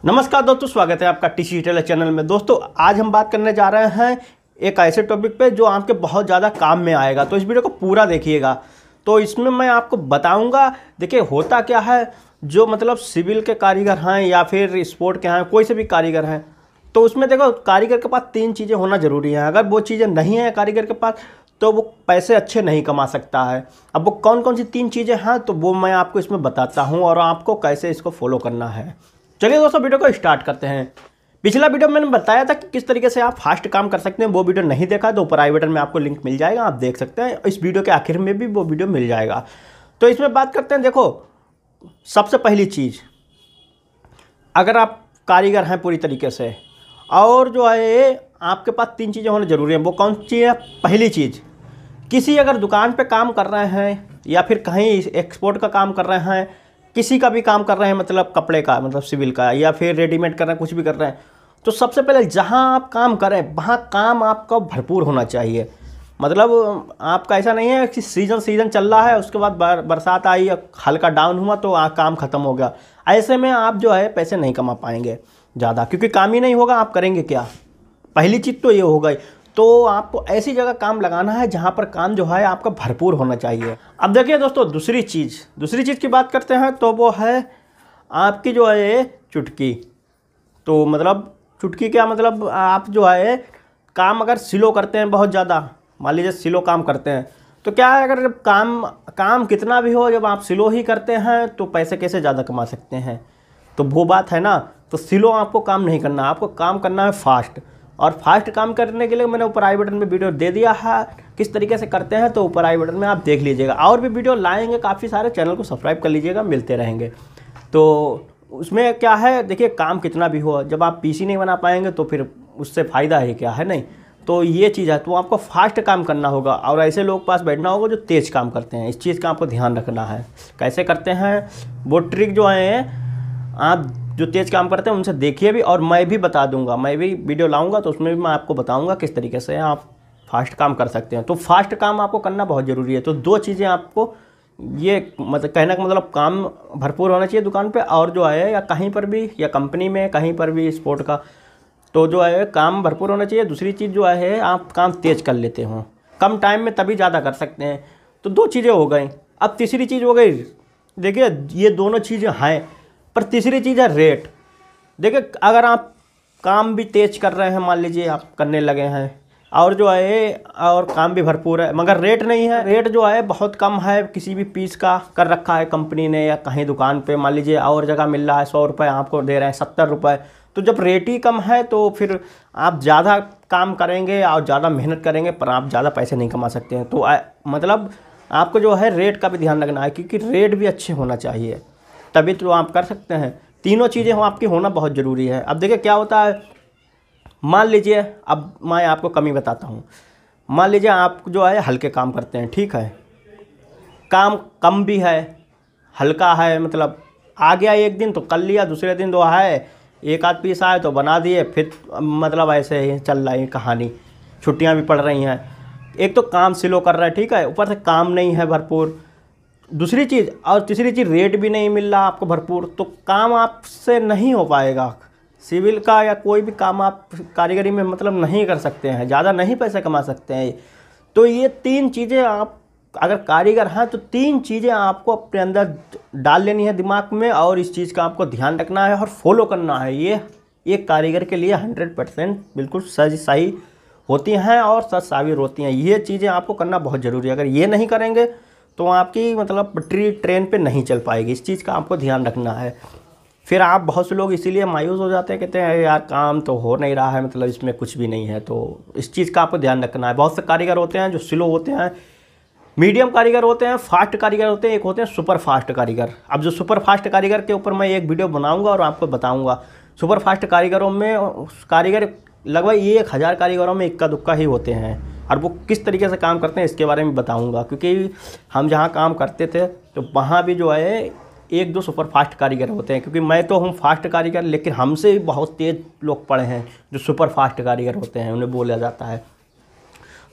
नमस्कार दोस्तों, स्वागत है आपका टीसी टेलर चैनल में। दोस्तों आज हम बात करने जा रहे हैं एक ऐसे टॉपिक पे जो आपके बहुत ज़्यादा काम में आएगा, तो इस वीडियो को पूरा देखिएगा। तो इसमें मैं आपको बताऊंगा, देखिए होता क्या है, जो मतलब सिविल के कारीगर हैं या फिर स्पोर्ट के हैं, कोई से भी कारीगर हैं, तो उसमें देखो कारीगर के पास 3 चीज़ें होना ज़रूरी है। अगर वो चीज़ें नहीं हैं कारीगर के पास तो वो पैसे अच्छे नहीं कमा सकता है। अब वो कौन कौन सी 3 चीज़ें हैं तो वो मैं आपको इसमें बताता हूँ और आपको कैसे इसको फॉलो करना है। चलिए दोस्तों वीडियो को स्टार्ट करते हैं। पिछला वीडियो मैंने बताया था कि किस तरीके से आप फास्ट काम कर सकते हैं। वो वीडियो नहीं देखा तो ऊपर आई बटन में आपको लिंक मिल जाएगा, आप देख सकते हैं। इस वीडियो के आखिर में भी वो वीडियो मिल जाएगा। तो इसमें बात करते हैं। देखो सबसे पहली चीज़, अगर आप कारीगर हैं पूरी तरीके से और जो है आपके पास 3 चीज़ें होना ज़रूरी है। वो कौन सी है? पहली चीज़, किसी अगर दुकान पे काम कर रहे हैं या फिर कहीं एक्सपोर्ट का काम कर रहे हैं, किसी का भी काम कर रहे हैं, मतलब कपड़े का, मतलब सिविल का, या फिर रेडीमेड कर रहे हैं, कुछ भी कर रहे हैं, तो सबसे पहले जहां आप काम करें वहां काम आपका भरपूर होना चाहिए। मतलब आपका ऐसा नहीं है कि सीज़न चल रहा है, उसके बाद बरसात आई, हल्का डाउन हुआ तो काम ख़त्म हो गया। ऐसे में आप जो है पैसे नहीं कमा पाएंगे ज़्यादा, क्योंकि काम ही नहीं होगा, आप करेंगे क्या? पहली चीज़ तो ये हो गई। तो आपको ऐसी जगह काम लगाना है जहाँ पर काम जो है आपका भरपूर होना चाहिए। अब देखिए दोस्तों, दूसरी चीज़ की बात करते हैं तो वो है आपकी जो है चुटकी। तो मतलब चुटकी क्या मतलब, आप जो है काम अगर स्लो करते हैं बहुत ज़्यादा, मान लीजिए स्लो काम करते हैं, तो क्या है, अगर जब काम कितना भी हो, जब आप स्लो ही करते हैं तो पैसे कैसे ज़्यादा कमा सकते हैं? तो वो बात है ना। तो स्लो आपको काम नहीं करना, आपको काम करना है फास्ट। और फास्ट काम करने के लिए मैंने ऊपर आई बटन में वीडियो दे दिया है, किस तरीके से करते हैं, तो ऊपर आई बटन में आप देख लीजिएगा। और भी वीडियो लाएंगे काफ़ी सारे, चैनल को सब्सक्राइब कर लीजिएगा, मिलते रहेंगे। तो उसमें क्या है, देखिए काम कितना भी हो, जब आप पीसी नहीं बना पाएंगे तो फिर उससे फ़ायदा है क्या, है नहीं। तो ये चीज़ है, तो आपको फास्ट काम करना होगा और ऐसे लोग पास बैठना होगा जो तेज़ काम करते हैं। इस चीज़ का आपको ध्यान रखना है। कैसे करते हैं वो ट्रिक जो है, आप जो तेज़ काम करते हैं उनसे देखिए भी, और मैं भी बता दूंगा, मैं भी वीडियो लाऊंगा तो उसमें भी मैं आपको बताऊंगा किस तरीके से आप फास्ट काम कर सकते हैं। तो फास्ट काम आपको करना बहुत ज़रूरी है। तो 2 चीज़ें आपको, ये मतलब कहने का मतलब काम भरपूर होना चाहिए दुकान पे, और जो है या कहीं पर भी, या कंपनी में कहीं पर भी स्पोर्ट का, तो जो है काम भरपूर होना चाहिए। दूसरी चीज़ जो है आप काम तेज़ कर लेते हो, कम टाइम में तभी ज़्यादा कर सकते हैं। तो 2 चीज़ें हो गई। अब तीसरी चीज़ हो गई, देखिए ये दोनों चीज़ें हैं, पर तीसरी चीज़ है रेट। देखिए अगर आप काम भी तेज कर रहे हैं, मान लीजिए आप करने लगे हैं, और जो है और काम भी भरपूर है, मगर रेट नहीं है, रेट जो है बहुत कम है, किसी भी पीस का कर रखा है कंपनी ने या कहीं दुकान पे, मान लीजिए और जगह मिल रहा है 100 रुपये, आपको दे रहे हैं 70 रुपये। तो जब रेट ही कम है तो फिर आप ज़्यादा काम करेंगे और ज़्यादा मेहनत करेंगे, पर आप ज़्यादा पैसे नहीं कमा सकते हैं। तो मतलब आपको जो है रेट का भी ध्यान रखना है, क्योंकि रेट भी अच्छे होना चाहिए, तभी तो आप कर सकते हैं। तीनों चीज़ें आपकी होना बहुत ज़रूरी है। अब देखिए क्या होता है, मान लीजिए, अब मैं आपको कमी बताता हूँ। मान लीजिए आप जो है हल्के काम करते हैं, ठीक है, काम कम भी है, हल्का है, मतलब आ गया एक दिन तो कर लिया, दूसरे दिन तो है एक आध पीस आए तो बना दिए, फिर मतलब ऐसे ही चल रही कहानी। छुट्टियाँ भी पड़ रही हैं, एक तो काम स्लो कर रहा है, ठीक है, ऊपर से काम नहीं है भरपूर, दूसरी चीज़, और तीसरी चीज़ रेट भी नहीं मिल रहा आपको भरपूर, तो काम आपसे नहीं हो पाएगा। सिविल का या कोई भी काम आप कारीगरी में मतलब नहीं कर सकते हैं, ज़्यादा नहीं पैसे कमा सकते हैं। तो ये 3 चीज़ें आप अगर कारीगर हैं तो 3 चीज़ें आपको अपने अंदर डाल लेनी है दिमाग में, और इस चीज़ का आपको ध्यान रखना है और फॉलो करना है। ये एक कारीगर के लिए 100% बिल्कुल सही होती हैं और सच साबित होती हैं। ये चीज़ें आपको करना बहुत ज़रूरी है। अगर ये नहीं करेंगे तो आपकी मतलब ट्रेन पे नहीं चल पाएगी। इस चीज़ का आपको ध्यान रखना है। फिर आप बहुत से लोग इसीलिए मायूस हो जाते हैं, कहते हैं यार काम तो हो नहीं रहा है, मतलब इसमें कुछ भी नहीं है। तो इस चीज़ का आपको ध्यान रखना है। बहुत से कारीगर होते हैं जो स्लो होते हैं, मीडियम कारीगर होते हैं, फास्ट कारीगर होते हैं, एक होते हैं सुपर फास्ट कारीगर। अब जो सुपर फास्ट कारीगर के ऊपर मैं एक वीडियो बनाऊँगा और आपको बताऊँगा। सुपर फास्ट कारीगरों में कारीगर लगभग 1000 कारीगरों में इक्का दुक्का ही होते हैं, और वो किस तरीके से काम करते हैं इसके बारे में बताऊंगा। क्योंकि हम जहाँ काम करते थे तो वहाँ भी जो है 1-2 सुपर फास्ट कारीगर होते हैं, क्योंकि मैं तो हूँ फास्ट कारीगर, लेकिन हमसे भी बहुत तेज़ लोग पड़े हैं जो सुपर फास्ट कारीगर होते हैं, उन्हें बोला जाता है।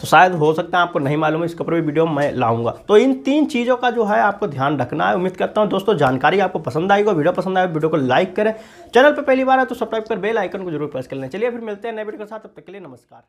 तो शायद हो सकता है आपको नहीं मालूम है, इसके ऊपर भी वीडियो मैं लाऊंगा। तो इन 3 चीज़ों का जो है आपको ध्यान रखना है। उम्मीद करता हूँ दोस्तों जानकारी आपको पसंद आएगी। वीडियो पसंद आए वीडियो को लाइक करें, चैनल पर पहली बार है तो सब्सक्राइब कर बेल आइकन को जरूर प्रेस कर लें। चलिए फिर मिलते हैं नए वीडियो के साथ, तब तक के लिए नमस्कार।